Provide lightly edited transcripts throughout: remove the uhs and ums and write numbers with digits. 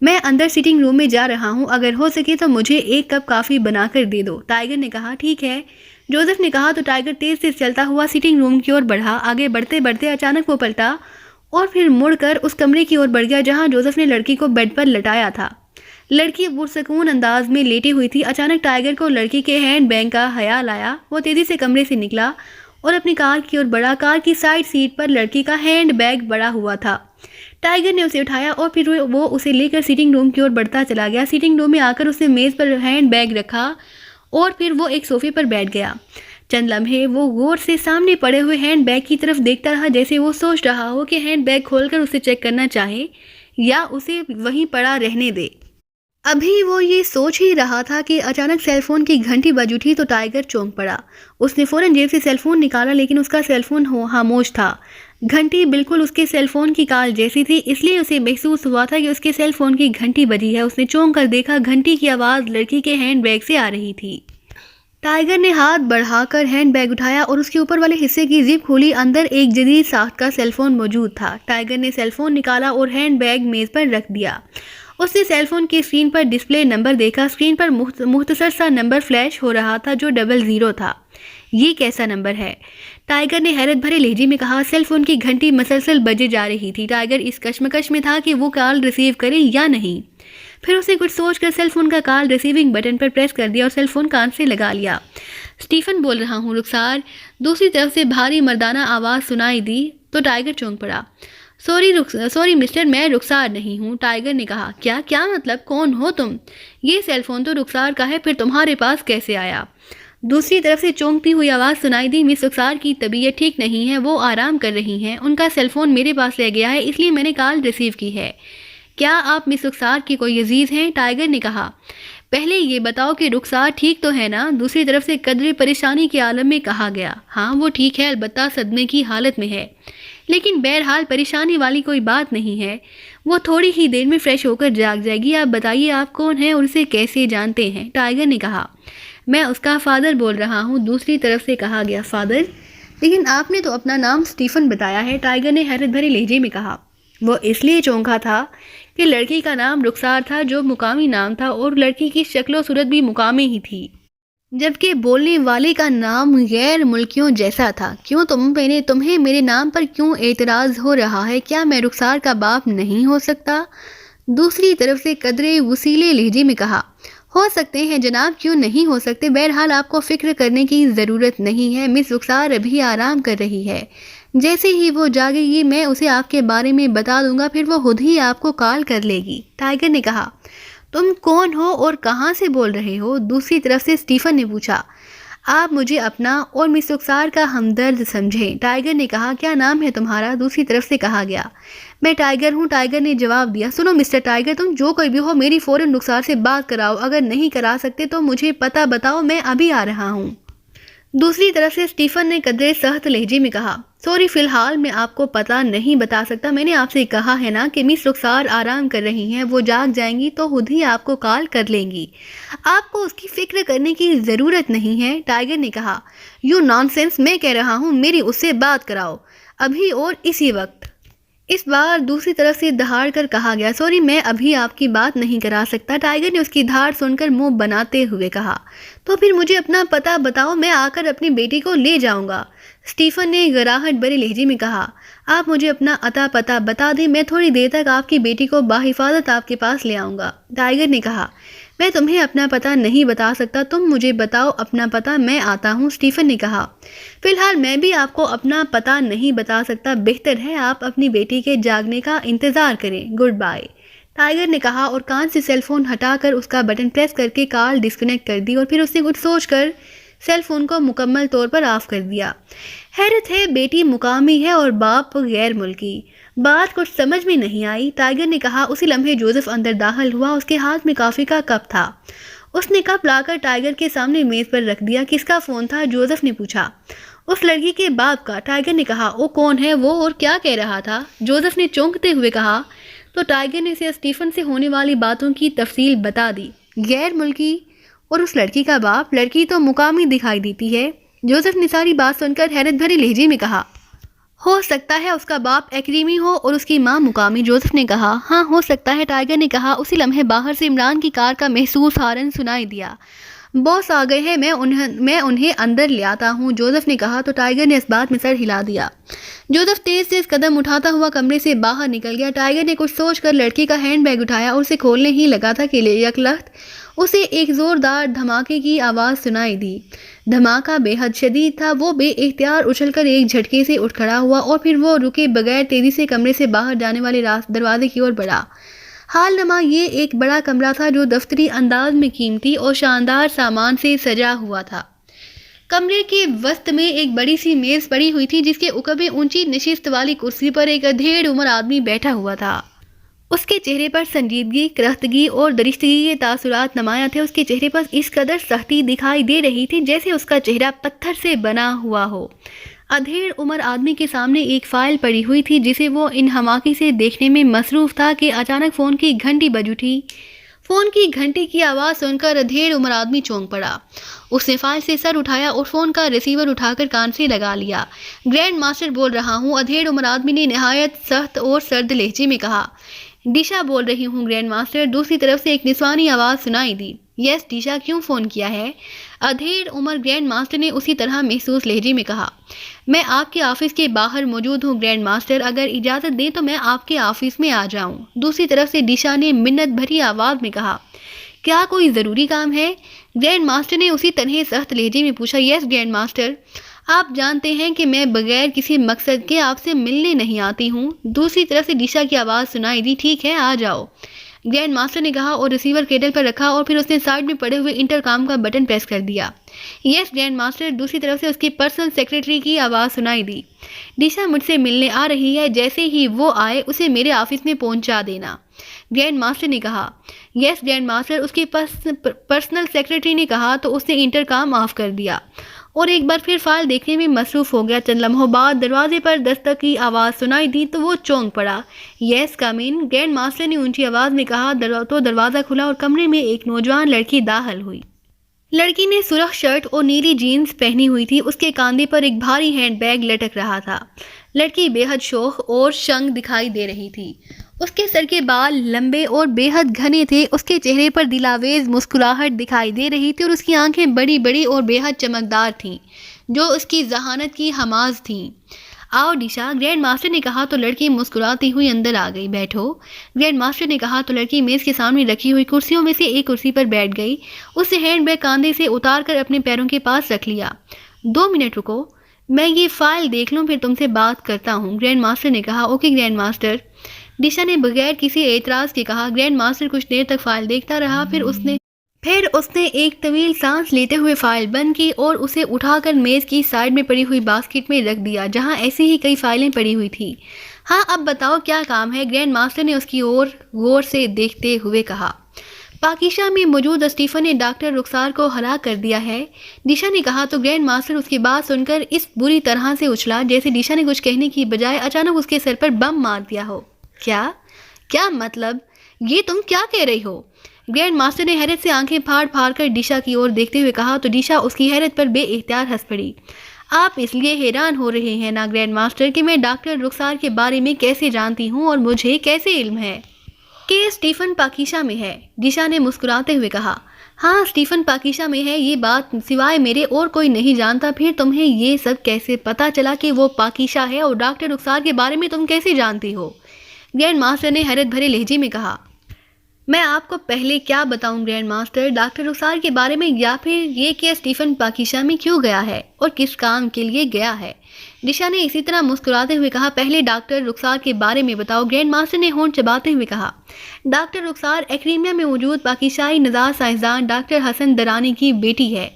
میں اندر سیٹنگ روم میں جا رہا ہوں، اگر ہو سکے تو مجھے ایک کپ کافی بنا کر دے دو۔ ٹائیگر نے کہا ٹھیک ہے، جوزف نے کہا تو ٹائیگر تیز تیز چلتا ہوا سیٹنگ روم کی اور بڑھا۔ آگے بڑھتے بڑھتے اچانک وہ پلٹا اور پھر مڑ کر اس کمرے کی اور بڑھ گیا جہاں جوزف نے لڑکی کو بیڈ پر لٹایا تھا۔ لڑکی پرسکون انداز میں لیٹی ہوئی تھی۔ اچانک ٹائیگر کو لڑکی کے ہینڈ بیگ کا خیال آیا۔ وہ تیزی سے کمرے سے نکلا اور اپنی کار کی اور بڑھا۔ کار کی سائیڈ سیٹ پر لڑکی کا ہینڈ بیگ بڑا ہوا تھا۔ ٹائیگر نے اسے اٹھایا اور پھر وہ اسے لے کر سیٹنگ روم کی اور بڑھتا چلا گیا۔ سیٹنگ روم میں آ کر اس نے میز پر ہینڈ بیگ رکھا اور پھر وہ ایک صوفے پر بیٹھ گیا۔ چند لمحے وہ غور سے سامنے پڑے ہوئے ہینڈ بیگ کی طرف دیکھتا رہا، جیسے وہ سوچ رہا ہو کہ ہینڈ بیگ کھول کر اسے چیک کرنا چاہے یا اسے وہیں پڑا رہنے دے۔ ابھی وہ یہ سوچ ہی رہا تھا کہ اچانک سیل فون کی گھنٹی بج اٹھی تو ٹائیگر چونک پڑا۔ اس نے فوراً جیب سے سیل فون نکالا لیکن اس کا سیل فون خاموش تھا۔ گھنٹی بالکل اس کے سیل فون کی کال جیسی تھی، اس لیے اسے محسوس ہوا تھا کہ اس کے سیل فون کی گھنٹی بجی ہے۔ اس نے چونک کر دیکھا، گھنٹی کی آواز لڑکی کے ہینڈ بیگ سے آ رہی تھی۔ ٹائیگر نے ہاتھ بڑھا کر ہینڈ بیگ اٹھایا اور اس کے اوپر والے حصے کی زپ کھولی۔ اندر ایک جدید ساخت کا سیل فون موجود تھا۔ ٹائیگر نے سیل فون نکالا اور ہینڈ بیگ میز پر رکھ دیا۔ اس نے سیل فون کی اسکرین پر ڈسپلے نمبر دیکھا۔ اسکرین پر مختصر سا نمبر فلیش ہو رہا تھا جو 00 تھا۔ یہ کیسا نمبر ہے؟ ٹائیگر نے حیرت بھرے لہجے میں کہا۔ سیل فون کی گھنٹی مسلسل بجے جا رہی تھی۔ ٹائیگر اس کشمکش میں تھا کہ وہ کال ریسیو کرے یا نہیں۔ پھر اسے کچھ سوچ کر سیل فون کا کال ریسیونگ بٹن پر پریس کر دیا اور سیل فون کان سے لگا لیا۔ اسٹیفن بول رہا ہوں رخسار، دوسری طرف سے بھاری مردانہ آواز سنائی دی تو ٹائیگر چونک پڑا۔ سوری مسٹر، میں رخسار نہیں ہوں، ٹائیگر نے کہا۔ کیا مطلب؟ کون ہو تم؟ یہ سیل فون تو رخسار کا ہے، پھر تمہارے پاس کیسے آیا؟ دوسری طرف سے چونکتی ہوئی آواز سنائی دی۔ مس رخسار کی طبیعت ٹھیک نہیں ہے، وہ آرام کر رہی ہیں، ان کا سیل فون میرے پاس رہ گیا ہے، اس لیے میں نے کال ریسیو کی ہے۔ کیا آپ مس رخسار کی کوئی عزیز ہیں؟ ٹائیگر نے کہا۔ پہلے یہ بتاؤ کہ رخسار ٹھیک تو ہے نا؟ دوسری طرف سے قدرے پریشانی کے عالم میں کہا گیا۔ ہاں وہ ٹھیک ہے، البتہ صدمے کی حالت میں ہے، لیکن بہرحال پریشانی والی کوئی بات نہیں ہے، وہ تھوڑی ہی دیر میں فریش ہو کر جاگ جائے گی۔ آپ بتائیے آپ کون ہیں اور اسے کیسے جانتے ہیں؟ ٹائیگر نے کہا۔ میں اس کا فادر بول رہا ہوں، دوسری طرف سے کہا گیا۔ فادر؟ لیکن آپ نے تو اپنا نام اسٹیفن بتایا ہے، ٹائیگر نے حیرت بھرے لہجے میں کہا۔ وہ اس لیے چونکا تھا کہ لڑکی کا نام رخسار تھا جو مقامی نام تھا اور لڑکی کی شکل و صورت بھی مقامی ہی تھی، جبکہ بولنے والے کا نام غیر ملکیوں جیسا تھا۔ کیوں تمہیں میرے نام پر کیوں اعتراض ہو رہا ہے؟ کیا میں رخسار کا باپ نہیں ہو سکتا؟ دوسری طرف سے قدرے وسیلے لہجے میں کہا۔ ہو سکتے ہیں جناب، کیوں نہیں ہو سکتے؟ بہرحال آپ کو فکر کرنے کی ضرورت نہیں ہے، مس رخسار ابھی آرام کر رہی ہے، جیسے ہی وہ جاگے گی میں اسے آپ کے بارے میں بتا دوں گا، پھر وہ خود ہی آپ کو کال کر لے گی۔ ٹائیگر نے کہا۔ تم کون ہو اور کہاں سے بول رہے ہو؟ دوسری طرف سے اسٹیفن نے پوچھا۔ آپ مجھے اپنا اور مس رخسار کا ہمدرد سمجھیں، ٹائیگر نے کہا۔ کیا نام ہے تمہارا؟ دوسری طرف سے کہا گیا۔ میں ٹائیگر ہوں، ٹائیگر نے جواب دیا۔ سنو مسٹر ٹائیگر، تم جو کوئی بھی ہو میری فوراً رخسار سے بات کراؤ، اگر نہیں کرا سکتے تو مجھے پتہ بتاؤ، میں ابھی آ رہا ہوں۔ دوسری طرف سے اسٹیفن نے قدرے سخت لہجے میں کہا۔ سوری، فی الحال میں آپ کو پتہ نہیں بتا سکتا، میں نے آپ سے کہا ہے نا کہ مس رخسار آرام کر رہی ہیں، وہ جاگ جائیں گی تو خود ہی آپ کو کال کر لیں گی، آپ کو اس کی فکر کرنے کی ضرورت نہیں ہے، ٹائیگر نے کہا۔ یو نان سینس، میں کہہ رہا ہوں میری اس سے بات کراؤ، ابھی اور اسی وقت۔ اس بار دوسری طرف سے دہاڑ کر کہا گیا۔ سوری، میں ابھی آپ کی بات نہیں کرا سکتا، ٹائیگر نے اس کی دھاڑ سن کر منہ بناتے ہوئے کہا۔ تو پھر مجھے اپنا پتہ بتاؤ، میں آ کر اپنی بیٹی کو لے جاؤں گا، اسٹیفن نے گراہٹ بھرے لہجے میں کہا۔ آپ مجھے اپنا عطا پتہ بتا دیں، میں تھوڑی دیر تک آپ کی بیٹی کو باحفاظت آپ کے پاس لے آؤں گا، ٹائیگر نے کہا۔ میں تمہیں اپنا پتہ نہیں بتا سکتا، تم مجھے بتاؤ اپنا پتہ، میں آتا ہوں، اسٹیفن نے کہا۔ فی الحال میں بھی آپ کو اپنا پتہ نہیں بتا سکتا، بہتر ہے آپ اپنی بیٹی کے جاگنے کا انتظار کریں، گڈ بائے، ٹائیگر نے کہا اور کان سے سیل فون ہٹا کر اس کا بٹن پریس کر کے کال ڈسکنیکٹ کر دی اور پھر اس نے کچھ سوچ کر سیل فون کو مکمل طور پر آف کر دیا۔ حیرت ہے، بیٹی مقامی ہے اور باپ غیر ملکی، بات کچھ سمجھ میں نہیں آئی، ٹائیگر نے کہا۔ اسی لمحے جوزف اندر داخل ہوا، اس کے ہاتھ میں کافی کا کپ تھا، اس نے کپ لا کر ٹائیگر کے سامنے میز پر رکھ دیا۔ کس کا فون تھا؟ جوزف نے پوچھا۔ اس لڑکی کے باپ کا، ٹائیگر نے کہا۔ وہ کون ہے وہ اور کیا کہہ رہا تھا؟ جوزف نے چونکتے ہوئے کہا تو ٹائیگر نے اسے اسٹیفن سے ہونے والی باتوں کی تفصیل بتا دی۔ غیر ملکی اور اس لڑکی کا باپ، لڑکی تو مقامی دکھائی دیتی ہے، جوزف نے ساری بات سن کر حیرت بھرے لہجے میں کہا۔ ہو سکتا ہے اس کا باپ ایکریمی ہو اور اس کی ماں مقامی، جوزف نے کہا۔ ہاں ہو سکتا ہے، ٹائیگر نے کہا۔ اسی لمحے باہر سے عمران کی کار کا محسوس ہارن سنائی دیا۔ باس آ گئے ہیں، میں انہیں اندر لے آتا ہوں، جوزف نے کہا تو ٹائیگر نے اس بات میں سر ہلا دیا۔ جوزف تیز تیز قدم اٹھاتا ہوا کمرے سے باہر نکل گیا۔ ٹائیگر نے کچھ سوچ کر لڑکی کا ہینڈ بیگ اٹھایا اور اسے کھولنے ہی لگا تھا کہ یکلخت اسے ایک زوردار دھماکے کی آواز سنائی دی۔ دھماکہ بے حد شدید تھا۔ وہ بے اختیار اچھل کر ایک جھٹکے سے اٹھ کھڑا ہوا اور پھر وہ رکے بغیر تیزی سے کمرے سے باہر جانے والے دروازے کی اور بڑھا۔ حال نما یہ ایک بڑا کمرہ تھا جو دفتری انداز میں قیمتی اور شاندار سامان سے سجا ہوا تھا۔ کمرے کے وسط میں ایک بڑی سی میز پڑی ہوئی تھی جس کے عقب میں اونچی نشست والی کرسی پر ایک ادھیڑ عمر آدمی بیٹھا ہوا تھا۔ اس کے چہرے پر سنجیدگی، کرختگی اور درشتگی کے تاثرات نمایاں تھے۔ اس کے چہرے پر اس قدر سختی دکھائی دے رہی تھی جیسے اس کا چہرہ پتھر سے بنا ہوا ہو۔ ادھیڑ عمر آدمی کے سامنے ایک فائل پڑی ہوئی تھی جسے وہ ان حماقی سے دیکھنے میں مصروف تھا کہ اچانک فون کی گھنٹی بج اٹھی۔ فون کی گھنٹی کی آواز سن کر ادھیڑ عمر آدمی چونک پڑا۔ اس نے فائل سے سر اٹھایا اور فون کا ریسیور اٹھا کر کان سے لگا لیا۔ گرینڈ ماسٹر بول رہا ہوں، ادھیڑ عمر آدمی نے نہایت سخت اور سرد لہجے میں کہا۔ ڈیشا بول رہی ہوں گرینڈ ماسٹر، دوسری طرف سے ایک نسوانی آواز سنائی دی۔ یس ڈیشا، کیوں فون کیا ہے؟ ادھیڑ عمر گرینڈ ماسٹر نے اسی طرح محسوس لہجے میں کہا۔ میں آپ کے آفس کے باہر موجود ہوں گرینڈ ماسٹر، اگر اجازت دیں تو میں آپ کے آفس میں آ جاؤں، دوسری طرف سے ڈیشا نے منت بھری آواز میں کہا۔ کیا کوئی ضروری کام ہے؟ گرینڈ ماسٹر نے اسی طرح سخت لہجے میں پوچھا۔ یس گرینڈ ماسٹر، آپ جانتے ہیں کہ میں بغیر کسی مقصد کے آپ سے ملنے نہیں آتی ہوں، دوسری طرف سے ڈیشا کی آواز سنائی دی۔ ٹھیک ہے، آ جاؤ، گرینڈ ماسٹر نے کہا اور ریسیور کیبل پر رکھا اور پھر اس نے سائیڈ میں پڑے ہوئے انٹرکام کا بٹن پریس کر دیا۔ یس گرینڈ ماسٹر، دوسری طرف سے اس کی پرسنل سیکرٹری کی آواز سنائی دی۔ ڈیشا مجھ سے ملنے آ رہی ہے، جیسے ہی وہ آئے اسے میرے آفس میں پہنچا دینا، گرینڈ ماسٹر نے کہا۔ یس گرینڈ ماسٹر، اس کی پرسنل سیکرٹری نے کہا تو اس نے انٹرکام آف کر دیا اور ایک بار پھر فائل دیکھنے میں مصروف ہو گیا۔ چند لمحوں بعد دروازے پر دستک کی آواز سنائی دی تو وہ چونک پڑا۔ یس کم ان، گرینڈ ماسٹر نے اونچی آواز میں کہا تو دروازہ کھلا اور کمرے میں ایک نوجوان لڑکی داخل ہوئی۔ لڑکی نے سرخ شرٹ اور نیلی جینز پہنی ہوئی تھی۔ اس کے کاندھے پر ایک بھاری ہینڈ بیگ لٹک رہا تھا۔ لڑکی بے حد شوخ اور شنگ دکھائی دے رہی تھی۔ اس کے سر کے بال لمبے اور بے حد گھنے تھے۔ اس کے چہرے پر دلاویز مسکراہٹ دکھائی دے رہی تھی اور اس کی آنکھیں بڑی بڑی اور بے حد چمکدار تھیں جو اس کی ذہانت کی حماس تھیں۔ آؤ ڈیشا، گرینڈ ماسٹر نے کہا تو لڑکی مسکراتی ہوئی اندر آ گئی۔ بیٹھو، گرینڈ ماسٹر نے کہا تو لڑکی میز کے سامنے رکھی ہوئی کرسیوں میں سے ایک کرسی پر بیٹھ گئی۔ اس نے ہینڈ بیگ کاندھے سے اتار کر اپنے پیروں کے پاس رکھ لیا۔ 2 منٹ رکو، میں یہ فائل دیکھ لوں پھر تم سے بات کرتا ہوں، گرینڈ ماسٹر نے کہا۔ اوکے گرینڈ ماسٹر، ڈیشا نے بغیر کسی اعتراض کے کہا۔ گرینڈ ماسٹر کچھ دیر تک فائل دیکھتا رہا، پھر اس نے ایک طویل سانس لیتے ہوئے فائل بند کی اور اسے اٹھا کر میز کی سائیڈ میں پڑی ہوئی باسکٹ میں رکھ دیا جہاں ایسی ہی کئی فائلیں پڑی ہوئی تھی۔ ہاں اب بتاؤ کیا کام ہے، گرینڈ ماسٹر نے اس کی اور غور سے دیکھتے ہوئے کہا۔ پاکیشا میں موجود اسٹیفن نے ڈاکٹر رخسار کو ہلاک کر دیا ہے، ڈیشا نے کہا تو گرینڈ ماسٹر اس کی بات سن کر اس بری طرح سے اچھلا جیسے ڈیشا نے کچھ کہنے کی بجائے اچانک اس کے سر پر بم مار دیا ہو۔ کیا مطلب؟ یہ تم کیا کہہ رہی ہو؟ گرینڈ ماسٹر نے حیرت سے آنکھیں پھاڑ پھاڑ کر ڈیشا کی اور دیکھتے ہوئے کہا تو ڈیشا اس کی حیرت پر بے اختیار ہنس پڑی۔ آپ اس لیے حیران ہو رہے ہیں نا گرینڈ ماسٹر کہ میں ڈاکٹر رخسار کے بارے میں کیسے جانتی ہوں اور مجھے کیسے علم ہے کہ اسٹیفن پاکیشا میں ہے، ڈیشا نے مسکراتے ہوئے کہا۔ ہاں اسٹیفن پاکیشا میں ہے، یہ بات سوائے میرے اور کوئی نہیں جانتا۔ پھر تمہیں یہ سب کیسے پتا چلا کہ وہ پاکیشا ہے اور ڈاکٹر رخسار کے بارے میں تم کیسے جانتی ہو؟ گرینڈ ماسٹر نے حیرت بھرے لہجے میں کہا۔ میں آپ کو پہلے کیا بتاؤں گرینڈ ماسٹر، ڈاکٹر رخسار کے بارے میں یا پھر یہ کہ اسٹیفن پاکیشا میں کیوں گیا ہے اور کس کام کے لیے گیا ہے؟ ڈیشا نے اسی طرح مسکراتے ہوئے کہا۔ پہلے ڈاکٹر رخسار کے بارے میں بتاؤ، گرینڈ ماسٹر نے ہونٹ چباتے ہوئے کہا۔ ڈاکٹر رخسار ایکریمیا میں موجود پاکیشائی نژاد سائنسدان ڈاکٹر حسن درانی کی بیٹی ہے۔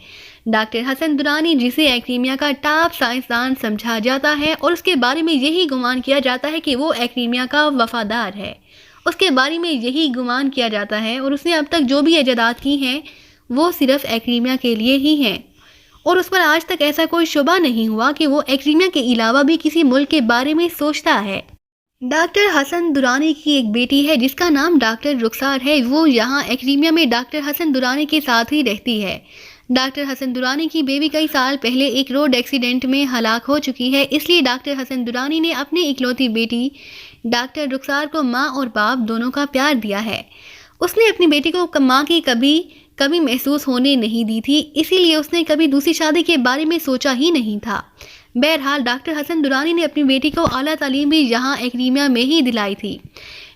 ڈاکٹر حسن درانی جسے ایکریمیا کا ٹاپ سائنسدان سمجھا جاتا ہے اور اس کے بارے میں یہی گمان کیا جاتا ہے کہ وہ ایکریمیا کا وفادار ہے، اس کے بارے میں یہی گمان کیا جاتا ہے اور اس نے اب تک جو بھی ایجادات کی ہیں وہ صرف ایکریمیا کے لیے ہی ہیں اور اس پر آج تک ایسا کوئی شبہ نہیں ہوا کہ وہ ایکریمیا کے علاوہ بھی کسی ملک کے بارے میں سوچتا ہے۔ ڈاکٹر حسن درانی کی ایک بیٹی ہے جس کا نام ڈاکٹر رخسار ہے، وہ یہاں ایکریمیا میں ڈاکٹر حسن درانی کے ساتھ ہی رہتی ہے۔ ڈاکٹر حسن درانی کی بیوی کئی سال پہلے ایک روڈ ایکسیڈنٹ میں ہلاک ہو چکی ہے، اس لیے ڈاکٹر حسن درانی نے اپنی اکلوتی بیٹی ڈاکٹر رخسار کو ماں اور باپ دونوں کا پیار دیا ہے۔ اس نے اپنی بیٹی کو ماں کی کبھی محسوس ہونے نہیں دی تھی، اسی لیے اس نے کبھی دوسری شادی کے بارے میں سوچا ہی نہیں تھا۔ بہرحال ڈاکٹر حسن درانی نے اپنی بیٹی کو اعلیٰ تعلیم بھی یہاں ایکریمیا میں ہی دلائی تھی۔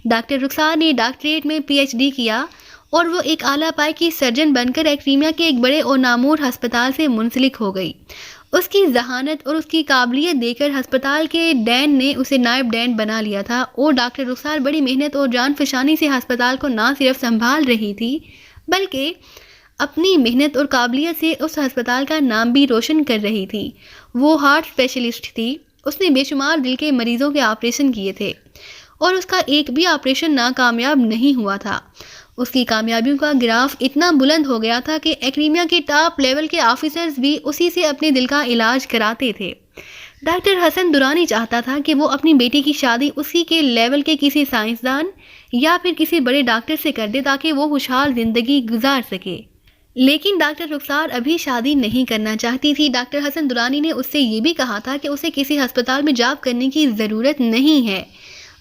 ڈاکٹر رخسار نے ڈاکٹریٹ میں پی ایچ ڈی کیا اور وہ ایک اعلیٰ پائے کی سرجن بن کر ایکریمیا کے ایک بڑے اور نامور ہسپتال سے منسلک ہو گئی۔ اس کی ذہانت اور اس کی قابلیت دیکھ کر ہسپتال کے ڈین نے اسے نائب ڈین بنا لیا تھا، اور ڈاکٹر رخسار بڑی محنت اور جان فشانی سے ہسپتال کو نہ صرف سنبھال رہی تھی بلکہ اپنی محنت اور قابلیت سے اس ہسپتال کا نام بھی روشن کر رہی تھی۔ وہ ہارٹ اسپیشلسٹ تھی، اس نے بے شمار دل کے مریضوں کے آپریشن کیے تھے اور اس کا ایک بھی آپریشن ناکامیاب نہیں ہوا تھا۔ اس کی کامیابیوں کا گراف اتنا بلند ہو گیا تھا کہ ایکریمیا کے ٹاپ لیول کے آفیسرز بھی اسی سے اپنے دل کا علاج کراتے تھے۔ ڈاکٹر حسن درانی چاہتا تھا کہ وہ اپنی بیٹی کی شادی اسی کے لیول کے کسی سائنسدان یا پھر کسی بڑے ڈاکٹر سے کر دے تاکہ وہ خوشحال زندگی گزار سکے، لیکن ڈاکٹر رخسار ابھی شادی نہیں کرنا چاہتی تھی۔ ڈاکٹر حسن درانی نے اس سے یہ بھی کہا تھا کہ اسے کسی ہسپتال میں جاب کرنے کی ضرورت نہیں ہے،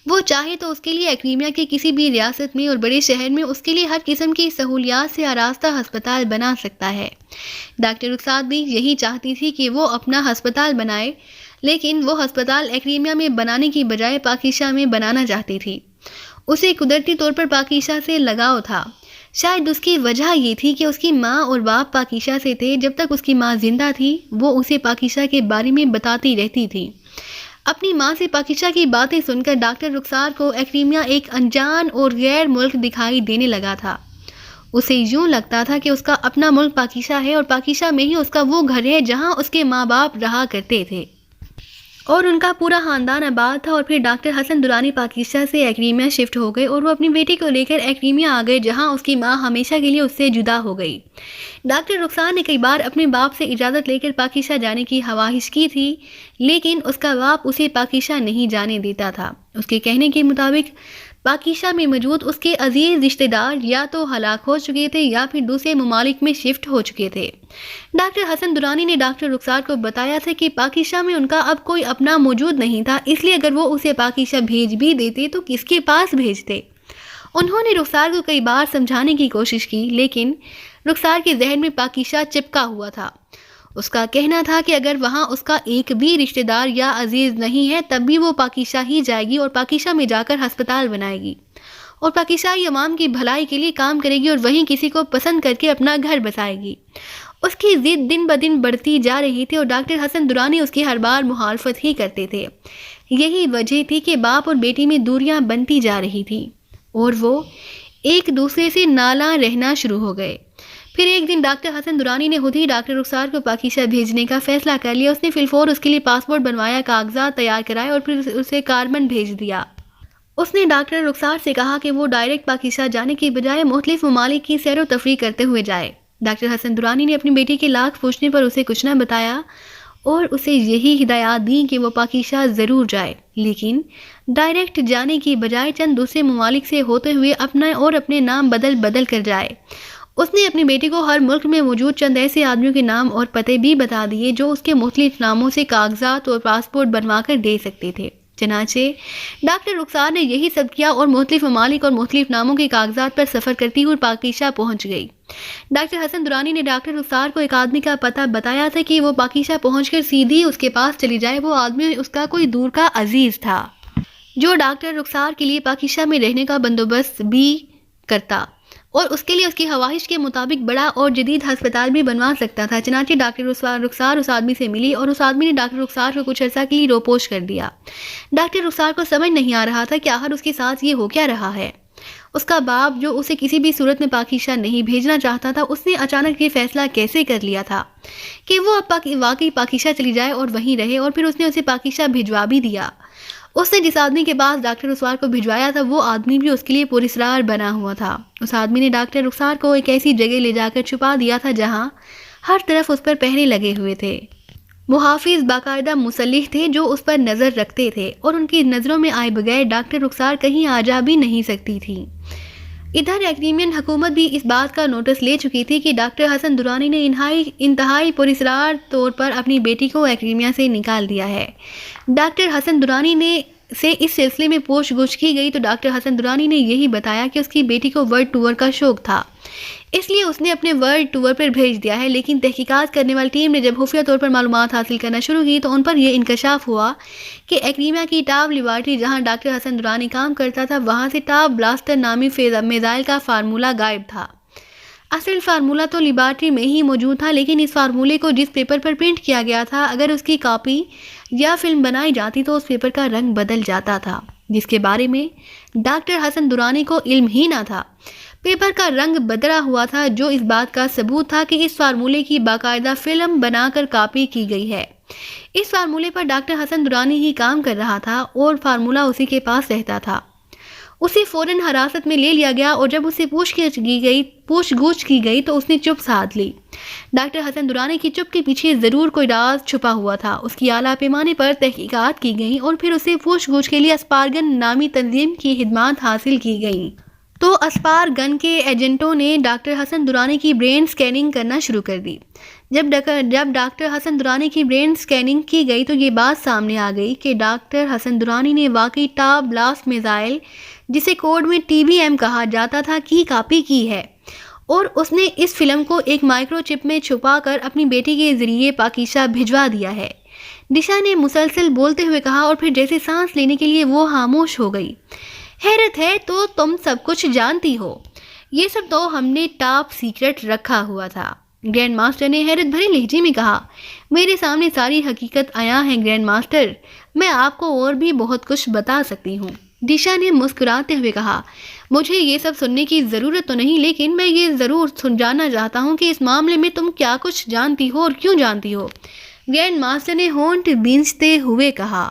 وہ چاہے تو اس کے لیے ایکریمیا کے کسی بھی ریاست میں اور بڑے شہر میں اس کے لیے ہر قسم کی سہولیات سے آراستہ ہسپتال بنا سکتا ہے۔ ڈاکٹر رخسار بھی یہی چاہتی تھی کہ وہ اپنا ہسپتال بنائے، لیکن وہ ہسپتال ایکریمیا میں بنانے کی بجائے پاکیزہ میں بنانا چاہتی تھی۔ اسے قدرتی طور پر پاکیزہ سے لگاؤ تھا، شاید اس کی وجہ یہ تھی کہ اس کی ماں اور باپ پاکیزہ سے تھے۔ جب تک اس کی ماں زندہ تھی وہ اسے پاکیزہ کے بارے میں بتاتی رہتی تھی۔ اپنی ماں سے پاکیزہ کی باتیں سن کر ڈاکٹر رخسار کو ایکریمیا ایک انجان اور غیر ملک دکھائی دینے لگا تھا۔ اسے یوں لگتا تھا کہ اس کا اپنا ملک پاکیزہ ہے اور پاکیزہ میں ہی اس کا وہ گھر ہے جہاں اس کے ماں باپ رہا کرتے تھے اور ان کا پورا خاندان آباد تھا۔ اور پھر ڈاکٹر حسن درانی پاکیزہ سے ایکریمیا شفٹ ہو گئے اور وہ اپنی بیٹی کو لے کر ایکریمیا آ گئے، جہاں اس کی ماں ہمیشہ کے لیے اس سے جدا ہو گئی۔ ڈاکٹر رخسار نے کئی بار اپنے باپ سے اجازت لے کر پاکیزہ جانے کی خواہش کی تھی، لیکن اس کا باپ اسے پاکیزہ نہیں جانے دیتا تھا۔ اس کے کہنے کے مطابق پاکیزہ میں موجود اس کے عزیز رشتہ دار یا تو ہلاک ہو چکے تھے یا پھر دوسرے ممالک میں شفٹ ہو چکے تھے۔ ڈاکٹر حسن درانی نے ڈاکٹر رخسار کو بتایا تھا کہ پاکیزہ میں ان کا اب کوئی اپنا موجود نہیں تھا، اس لیے اگر وہ اسے پاکیزہ بھیج بھی دیتے تو کس کے پاس بھیجتے۔ انہوں نے رخسار کو کئی بار سمجھانے کی کوشش کی، لیکن رخسار کے ذہن میں پاکیزہ چپکا ہوا تھا۔ اس کا کہنا تھا کہ اگر وہاں اس کا ایک بھی رشتہ دار یا عزیز نہیں ہے تب بھی وہ پاکیزہ ہی جائے گی اور پاکیزہ میں جا کر ہسپتال بنائے گی اور پاکیزائی عوام کی بھلائی کے لیے کام کرے گی اور وہیں کسی کو پسند کر کے اپنا گھر بسائے گی۔ اس کی ضد دن بدن بڑھتی جا رہی تھی اور ڈاکٹر حسن درانی اس کی ہر بار مخالفت ہی کرتے تھے۔ یہی وجہ تھی کہ باپ اور بیٹی میں دوریاں بنتی جا رہی تھیں اور وہ ایک دوسرے سے نالاں رہنا شروع ہو گئے۔ پھر ایک دن ڈاکٹر حسن درانی نے خود ہی ڈاکٹر رخسار کو پاکیزہ بھیجنے کا فیصلہ کر لیا۔ اس نے فی الفور اس کے لیے پاسپورٹ بنوایا، کاغذات تیار کرائے اور پھر اسے کاربن بھیج دیا۔ اس نے ڈاکٹر رخسار سے کہا کہ وہ ڈائریکٹ پاکیزہ جانے کی بجائے مختلف ممالک کی سیر و تفریح کرتے ہوئے جائے۔ ڈاکٹر حسن درانی نے اپنی بیٹی کے لاکھ پوچھنے پر اسے کچھ نہ بتایا اور اسے یہی ہدایات دیں کہ وہ پاکیزہ ضرور جائے، لیکن ڈائریکٹ جانے کی بجائے چند دوسرے ممالک سے ہوتے ہوئے اپنے نام بدل کر جائے۔ اس نے اپنی بیٹی کو ہر ملک میں موجود چند ایسے آدمیوں کے نام اور پتے بھی بتا دیے جو اس کے مختلف ناموں سے کاغذات اور پاسپورٹ بنوا کر دے سکتے تھے۔ چنانچہ ڈاکٹر رخسار نے یہی سب کیا اور مختلف ممالک اور مختلف ناموں کے کاغذات پر سفر کرتی ہوئی پاکیزہ پہنچ گئی۔ ڈاکٹر حسن درانی نے ڈاکٹر رخسار کو ایک آدمی کا پتہ بتایا تھا کہ وہ پاکیزہ پہنچ کر سیدھی اس کے پاس چلی جائے۔ وہ آدمی اس کا کوئی دور کا عزیز تھا جو ڈاکٹر رخسار کے لیے پاکیزہ میں رہنے کا بندوبست بھی کرتا اور اس کے لیے اس کی خواہش کے مطابق بڑا اور جدید ہسپتال بھی بنوا سکتا تھا۔ چنانچہ ڈاکٹر رخسار اس آدمی سے ملی اور اس آدمی نے ڈاکٹر رخسار کو کچھ عرصہ کے لیے روپوش کر دیا۔ ڈاکٹر رخسار کو سمجھ نہیں آ رہا تھا کہ آخر اس کے ساتھ یہ ہو کیا رہا ہے۔ اس کا باپ جو اسے کسی بھی صورت میں پاکیزہ نہیں بھیجنا چاہتا تھا، اس نے اچانک یہ فیصلہ کیسے کر لیا تھا کہ وہ اب واقعی پاکیزہ چلی جائے اور وہیں رہے، اور پھر اس نے اسے پاکیزہ بھجوا بھی دیا۔ اس نے جس آدمی کے پاس ڈاکٹر رخسار کو بھجوایا تھا وہ آدمی بھی اس کے لیے پراسرار بنا ہوا تھا۔ اس آدمی نے ڈاکٹر رخسار کو ایک ایسی جگہ لے جا کر چھپا دیا تھا جہاں ہر طرف اس پر پہرے لگے ہوئے تھے۔ محافظ باقاعدہ مسلح تھے جو اس پر نظر رکھتے تھے اور ان کی نظروں میں آئے بغیر ڈاکٹر رخسار کہیں آ جا بھی نہیں سکتی تھی۔ ادھر ایگریمین حکومت بھی اس بات کا نوٹس لے چکی تھی کہ ڈاکٹر حسن درانی نے انتہائی پراسرار طور پر اپنی بیٹی کو ایگریمیا سے نکال دیا ہے۔ ڈاکٹر حسن درانی سے اس سلسلے میں پوچھ گچھ کی گئی تو ڈاکٹر حسن درانی نے یہی بتایا کہ اس کی بیٹی کو ورلڈ ٹور کا شوق تھا، اس لیے اس نے اپنے ورلڈ ٹور پر بھیج دیا ہے۔ لیکن تحقیقات کرنے والی ٹیم نے جب خفیہ طور پر معلومات حاصل کرنا شروع کی تو ان پر یہ انکشاف ہوا کہ ایگریمیا کی ٹاپ لیبارٹری جہاں ڈاکٹر حسن درانی کام کرتا تھا، وہاں سے ٹاپ بلاسٹر نامی میزائل کا فارمولہ غائب تھا۔ اصل فارمولہ تو لیبارٹری میں ہی موجود تھا، لیکن اس فارمولے کو جس پیپر پر پرنٹ کیا گیا تھا، اگر اس کی کاپی یا فلم بنائی جاتی تو اس پیپر کا رنگ بدل جاتا تھا، جس کے بارے میں ڈاکٹر حسن درانی کو علم ہی نہ تھا۔ پیپر کا رنگ بدلا ہوا تھا، جو اس بات کا ثبوت تھا کہ اس فارمولے کی باقاعدہ فلم بنا کر کاپی کی گئی ہے۔ اس فارمولے پر ڈاکٹر حسن درانی ہی کام کر رہا تھا اور فارمولہ اسی کے پاس رہتا تھا۔ اسے فوراً حراست میں لے لیا گیا اور جب اسے پوچھ گچھ کی گئی تو اس نے چپ سادھ لی۔ ڈاکٹر حسن درانی کی چپ کے پیچھے ضرور کوئی راز چھپا ہوا تھا۔ اس کی اعلیٰ پیمانے پر تحقیقات کی گئیں اور پھر اسے پوچھ گچھ کے لیے اسپارگن نامی تنظیم کی خدمات حاصل کی گئیں۔ تو اسپارگن کے ایجنٹوں نے ڈاکٹر حسن درانی کی برین سکیننگ کرنا شروع کر دی۔ جب ڈاکٹر حسن درانی کی برین سکیننگ کی گئی تو یہ بات سامنے آ گئی کہ ڈاکٹر حسن درانی نے واقعی ٹاپ بلاسٹ میزائل، جسے کوڈ میں TBM کہا جاتا تھا، کی کاپی کی ہے اور اس نے اس فلم کو ایک مائکرو چپ میں چھپا کر اپنی بیٹی کے ذریعے پاکیزہ بھجوا دیا ہے۔ دشا نے مسلسل بولتے ہوئے کہا اور پھر جیسے سانس لینے کے لیے وہ خاموش ہو گئی۔ حیرت ہے تو تم سب کچھ جانتی ہو، یہ سب تو ہم نے ٹاپ سیکرٹ رکھا ہوا تھا، گرینڈ ماسٹر نے حیرت بھرے لہجے میں کہا۔ میرے سامنے ساری حقیقت عیاں ہے گرینڈ ماسٹر، میں آپ کو اور بھی بہت کچھ بتا سکتی ہوں۔ دشا نے مسکراتے ہوئے کہا، مجھے یہ سب سننے کی ضرورت تو نہیں، لیکن میں یہ ضرور جاننا چاہتا ہوں کہ اس معاملے میں تم کیا کچھ جانتی ہو اور کیوں جانتی ہو۔ گرینڈ ماسٹر نے ہونٹ بھینچتے ہوئے کہا۔